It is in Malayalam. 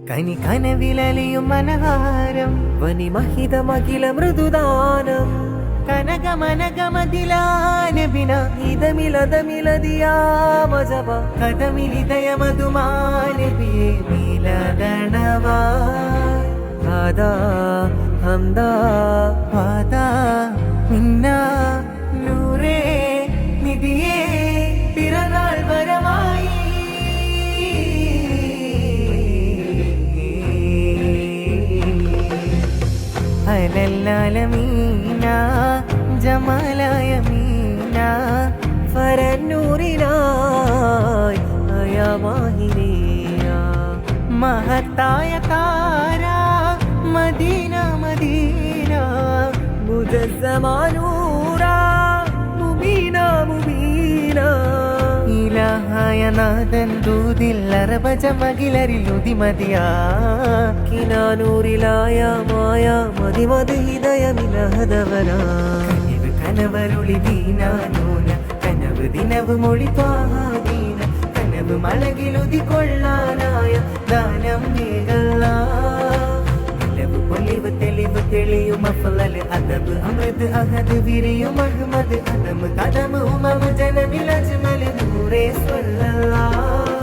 കനി കനവിലലിയും മനഹാരം വനിമഹിതമഖില മൃദുദാനം കനകമനകമതിലാനബിന ഇതമിലതമിലതിയാമജവ കഥമിലിതയമതുമാനബിയെ മിലദണവാ ആദാ ഹംദാ വാദാ മിന്ന നൂറേ നിധിയേ പിറന്നാൾ വരമായി അലല്ലാലമീന ജമാലായ മീന ഫരന്നൂറിനായി അയമാഹിനിയ മഹത്തായ താര മദീന മദീന മുജസ്സമാനൂറ മുബീന മുബീന ഇലാഹായ നാഥൻ ദൂതിൽ അറബജമകിലരിൽ ഉദിമതിയാ കിനാനൂറിലായ മായ മതിമത് ഹിതയമിലഹദവനാ കനിവ് കനവരുളി ദീനാനൂന കനവ് ദിനവ് മൊഴി ത്വാഹാദീന കനവ് മലകിലുതി കൊള്ളാനായ ദാനം നീകല്ല നിലവ് പൊലിവ് തെളിവ് തെളിയും അഫ്ളൽ അദബ് അമൃത് അഹദ് വിരിയും അഹ്മദ് അദം കദം ഉമം ജനമിൽ അജ്മൽ നൂറേ സ്വല്ലല്ലാഹ്